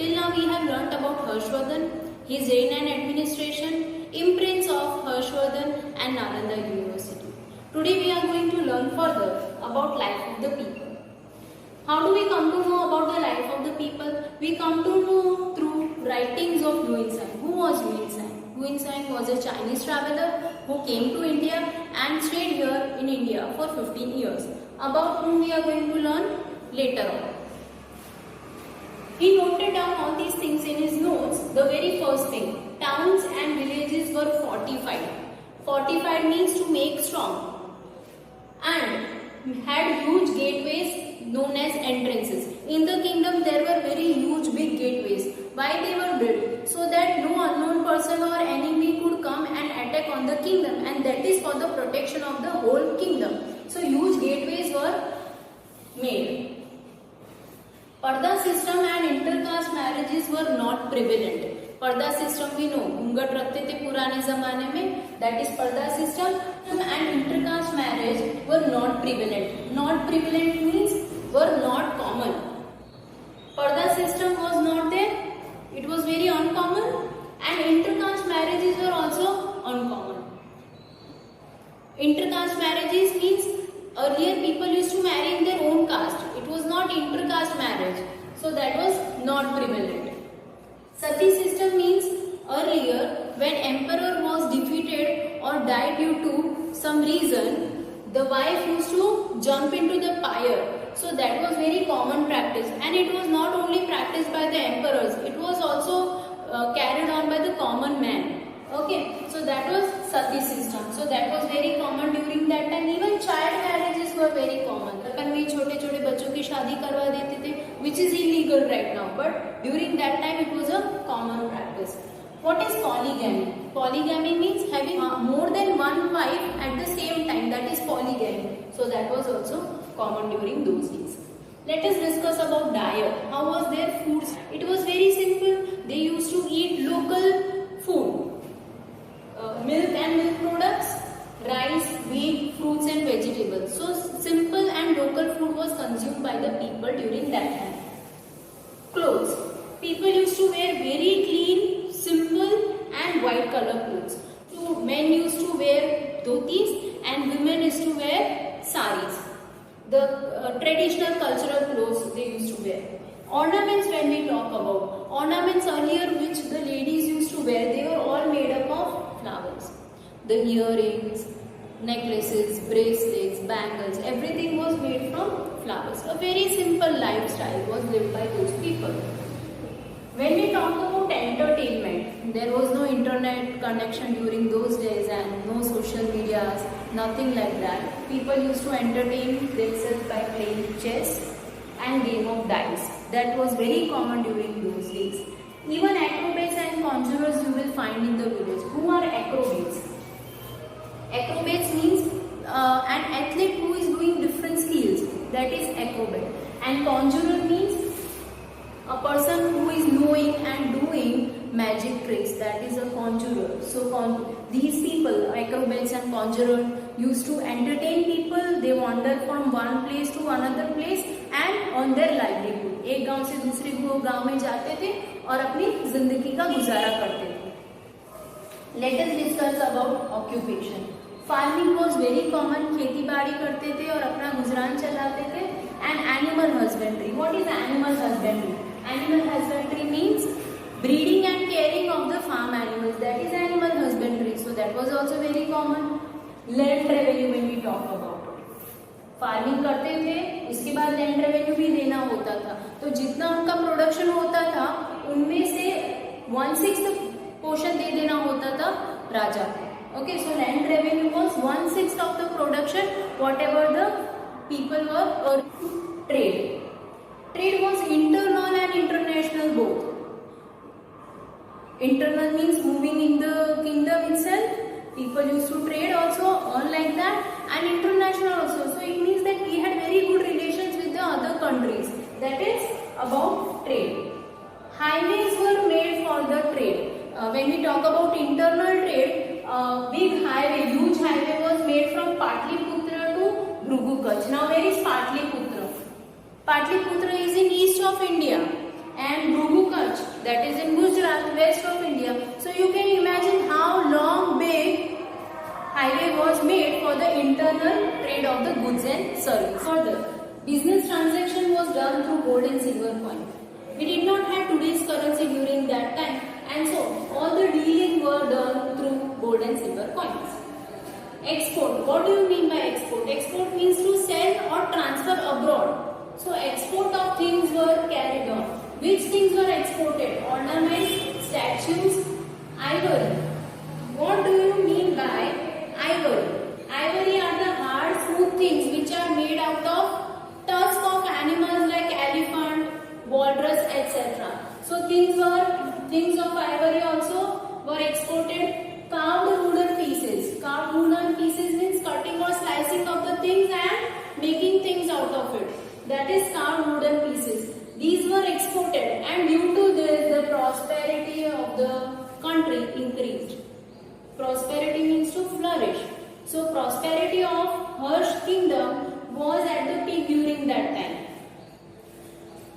Till now we have learnt about Harshvardhan, his reign and administration, imprints of Harshvardhan and Nalanda University. Today we are going to learn further about life of the people. How do we come to know about the life of the people? We come to know through writings of Guinsang. Who was Guinsang? Guinsang was a Chinese traveler who came to India and stayed here in India for 15 years. About whom we are going to learn later on. He noted down all these things in his notes. The very first thing, towns and villages were fortified. Fortified means to make strong. And had huge gateways known as entrances. In the kingdom there were very huge big gateways. Why they were built? So that no unknown person or enemy could come and attack on the kingdom, and that is for the protection of the whole kingdom. So huge gateways were made. Parda system and intercaste marriages were not prevalent. Purdah system भी नो घूंघट रखते थे पुराने जमाने में, that is purdah system and intercaste marriage were not prevalent. Not prevalent means were not common. Purdah system was not there, it was very uncommon, and intercaste marriages were also uncommon. Intercaste marriages means earlier people used to marry in their own caste. It was not intercaste marriage, so that was not prevalent. Sati system means earlier when emperor was defeated or died due to some reason, the wife used to jump into the pyre. So that was very common practice, and it was not only practiced by the emperors, it was also carried on by the common man. Okay, so that was sati system. So that was very common during that time. Even child marriages were very common. Convey छोटे छोटे बच्चों की शादी करवा देते थे, which is illegal right now, but during that time it was a common practice. What is polygamy? Polygamy means having more than one wife at the same time. That is polygamy. So that was also common during those days. Let us discuss about diet. How was their food? It was very simple. They used to eat local food. Milk and milk products, rice, wheat, fruits and vegetables. So simple and local food was consumed by the people during that time. Clothes. People used to wear very clean, simple and white color clothes. So men used to wear dhotis and women used to wear saris. The traditional cultural clothes they used to wear. Ornaments, when we talk about ornaments earlier which the ladies used to wear, they were all made up of flowers. The earrings, necklaces, bracelets, bangles, everything was made from flowers. A very simple lifestyle was lived by those people. When we talk about entertainment, there was no internet connection during those days and no social medias, nothing like that. People used to entertain themselves by playing chess and game of dice. That was very common during those days. Even acrobats and conjurers you will find in the village. Who are acrobats? Acrobats means an athlete who is doing different skills. That is acrobat. And conjurer means a person who is knowing and doing magic tricks. That is a conjurer. So these people, acrobats and conjurers, used to entertain people. They wander from one place to another place and earn their livelihood. एक गांव से दूसरे गांव में जाते थे और अपनी जिंदगी का गुजारा करते थे. Let us discuss about occupation. Farming was very common. खेती बाड़ी करते थे और अपना गुजरान चलाते थे. And animal husbandry. What is animal husbandry? Animal husbandry means breeding and caring of the farm animals. That is animal husbandry. So that was also very common. Land revenue when we talk about. Farming करते थे, उसके बाद land revenue भी देना होता था. तो जितना उनका प्रोडक्शन होता था उनमें से 1/6 पोर्शन दे देना होता था राजा को. Okay, so land revenue was 1/6 of the production what ever the people were. Trade. Trade was internal and international both. Internal means moving in the kingdom itself. People used to trade also, earn like that, and international also. So it means that we had very good relations with the other countries. That is about trade. Highways were made for the trade. When we talk about internal trade, big highway, huge highway was made from Patliputra to Bhrugu Kutch. Now where is Patliputra? Patliputra is in east of India. and Bhugu Kutch, that is in Gujarat, west of India. So you can imagine how long, big highway was made for the internal trade of the goods and services. Further, business transaction was done through gold and silver coin. We did not have today's currency during that time, and so all the dealing were done through gold and silver coins. Export. What do you mean by export? Export means to sell or transfer abroad. So export of things were carried on. Which things were exported? Ornaments, statues, ivory. What do you mean by ivory? Ivory are the hard, smooth things which are made out of tusk of animals like elephant, walrus, etc. So things of ivory also were exported. Carved wooden pieces. Carved wooden pieces means cutting or slicing of the things and making things out of it. That is carved wooden pieces. These were exported, and due to this, the prosperity of the country increased. Prosperity means to flourish. So prosperity of Harsh kingdom was at the peak during that time.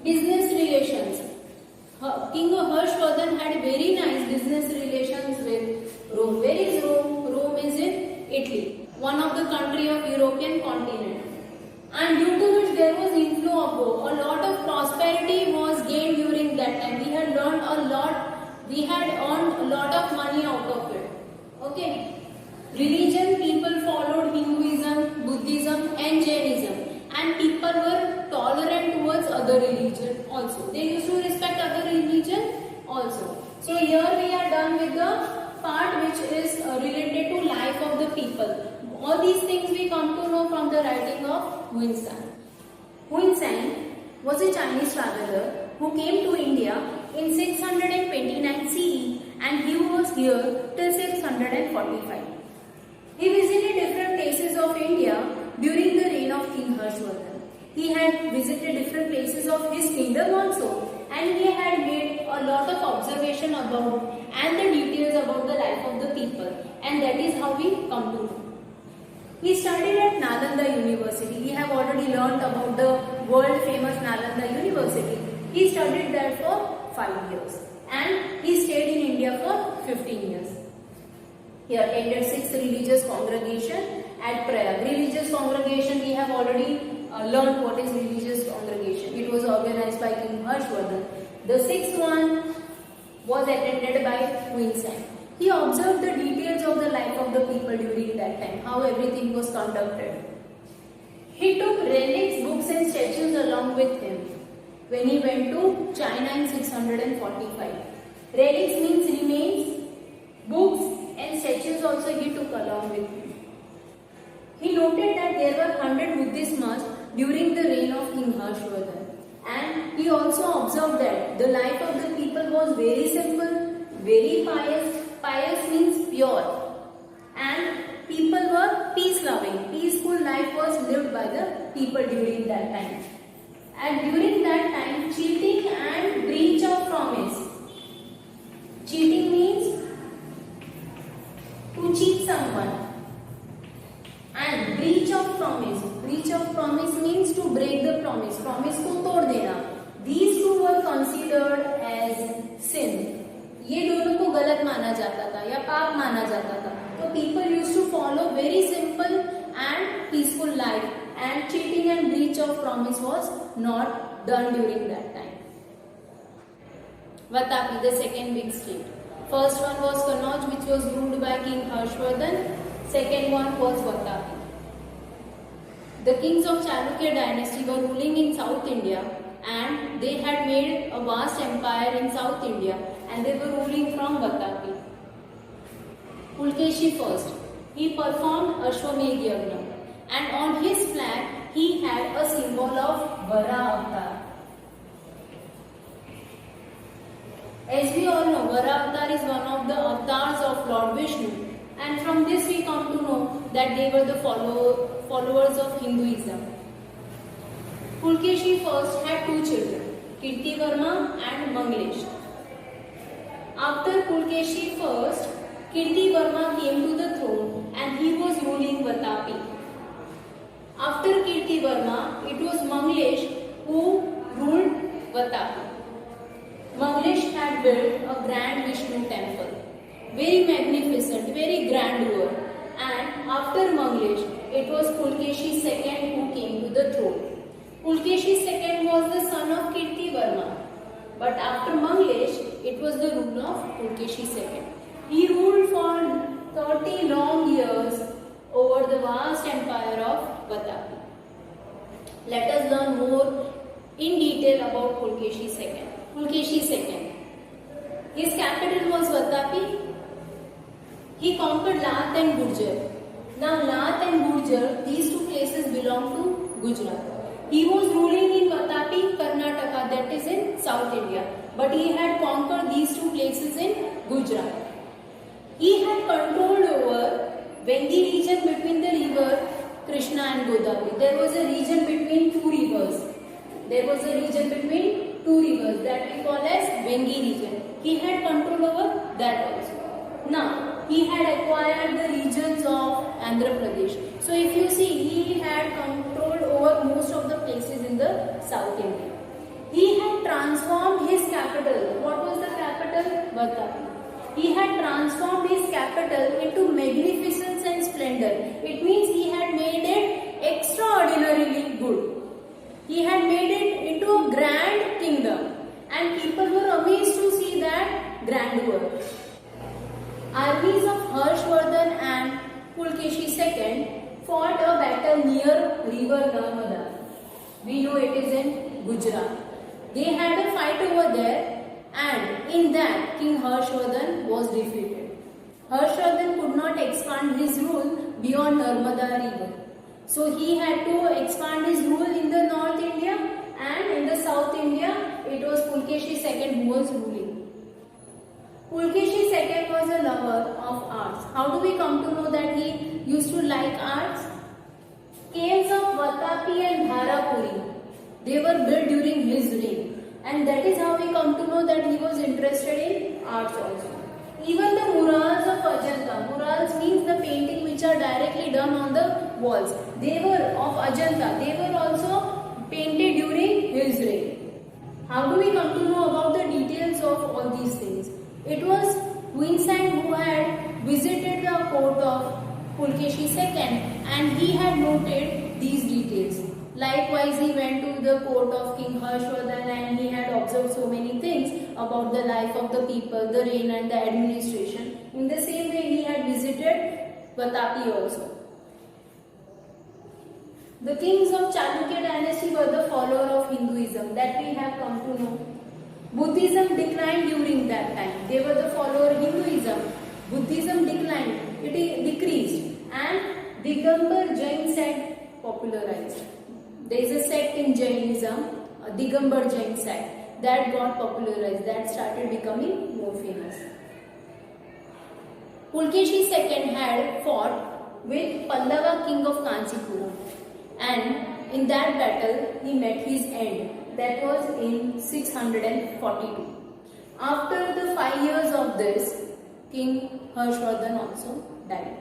Business relations. King Harshvardhan had very nice business relations with Rome. Where is Rome? Rome is in Italy, one of the country of European continent. And due to which there was inflow of gold. A lot of prosperity was gained during that time. We had learned a lot. We had earned a lot of money out of it. Okay. Religion, people followed Hinduism, Buddhism and Jainism. And people were tolerant towards other religion also. They used to respect other religion also. So here we are done with the part which is related to life of the people. All these things we come to know from the writing of Huinshan. Huinshan was a Chinese traveler who came to India in 629 CE and he was here till 645. He visited different places of India during the reign of King Harshvardhan. He had visited different places of his kingdom also, and he had made a lot of observation about and the details about the life of the people, and that is how we come to know. He studied at Nalanda University. We have already learned about the world famous Nalanda University. He studied there for 5 years and he stayed in India for 15 years. He attended 6 religious congregations at Prayag. Religious congregation, we have already learned what is religious congregation. It was organized by King Harshvardhan. The 6th one was attended by Huinshan. He observed the details of the life of the people during that time, how everything was conducted. He took relics, books and statues along with him when he went to China in 645. Relics means remains, books and statues also he took along with him. He noted that there were 100 Buddhist mosques during the reign of King Harshvardhan, and he also observed that the life of the people was very simple, very pious. Pious means pure, and people were peace-loving. Peaceful life was lived by the people during that time. And during that time, cheating and breach of promise. Cheating means to cheat someone, and breach of promise. Breach of promise means to break the promise. Promise को तोड़ देना. These two were considered as sin. ये दोनों को गलत माना जाता था या पाप माना जाता था. तो people used to follow very simple and peaceful life, and cheating and breach of promise was not done during that time. Vatapi, the second big state. First one was Kannauj, which was ruled by King Harshvardhan. Second one was Vatapi. The kings of Chalukya dynasty were ruling in South India, and they had made a vast empire in South India, and they were ruling from Vatapi. Pulkeshi first, he performed Ashwamedh Yagna, and on his flag he had a symbol of Vara avatar. As we all know, Vara avatar is one of the avatars of Lord Vishnu, and from this we come to know that they were the followers of Hinduism. Pulkeshi first had 2 children, Kirtivarma and Manglesh. After Pulkeshi first, Kirtivarma came to the throne and he was ruling Vatapi. After Kirtivarma, it was Manglesh who ruled Vatapi. built a grand Vishnu temple, very magnificent, very grandeur. And after Manglesh, it was Pulkeshi II who came to the throne. Pulkeshi II was the son of Kirtivarma, but after Manglesh, it was the rule of Pulkeshi II. He ruled for 30 long years over the vast empire of Vatapi. Let us learn more in detail about Pulkeshi II. Pulkeshi II. His capital was Vatapi. He conquered Lat and Gurjar. Now Lat and Gurjar, these two places belong to Gujarat. He was ruling in Vatapi, Karnataka, that is in South India. But he had conquered these two places in Gujarat. He had control over Vengi region between the river Krishna and Godavari. There was a region between two rivers. There was a region between two rivers that we call as Vengi region. He had control over that also. Now, he had acquired the regions of Andhra Pradesh. So, if you see, he had control over most of the places in the South India. He had transformed his capital. What was the capital? Vatapi. He had transformed his capital into magnificence and splendor. It means he had made it extraordinarily good. He had made it into a grand kingdom, and people were amazed to see that grandeur. Armies of Harshvardhan and Pulkeshi II fought a battle near river Narmada. We know it is in Gujarat. They had a fight over there, and in that King Harshvardhan was defeated. Harshvardhan could not expand his rule beyond Narmada river. So he had to expand his rule in the North India, and in the South India it was Pulkeshi II who was ruling. Pulkeshi II was a lover of arts. How do we come to know that he used to like arts? Caves of Vatapi and Dharapuri, they were built during his reign. And that is how we come to know that he was interested in arts also. Even the murals of Ajanta, murals means the painting which are directly done on the walls. They were of Ajanta, they were also painted during his reign. How do we come to know about the details of all these things? It was Huinsang who had visited the court of Pulkeshi II, and he had noted these details. Likewise, he went to the court of King Harshvardhan and he had observed so many things about the life of the people, the reign and the administration. In the same way, he had visited Vatapi also. The kings of Chalukya dynasty were the follower of Hinduism, that we have come to know. Buddhism declined during that time. They were the follower of Hinduism. Buddhism declined, it decreased, and Digambar Jain sect popularized. There is a sect in Jainism, a Digambar Jain sect, that got popularized, that started becoming more famous. Pulkeshi II had fought with Pallava king of Kanchipuram, and in that battle he met his end. That was in 642. After the 5 years of this, King Harshvardhan also died.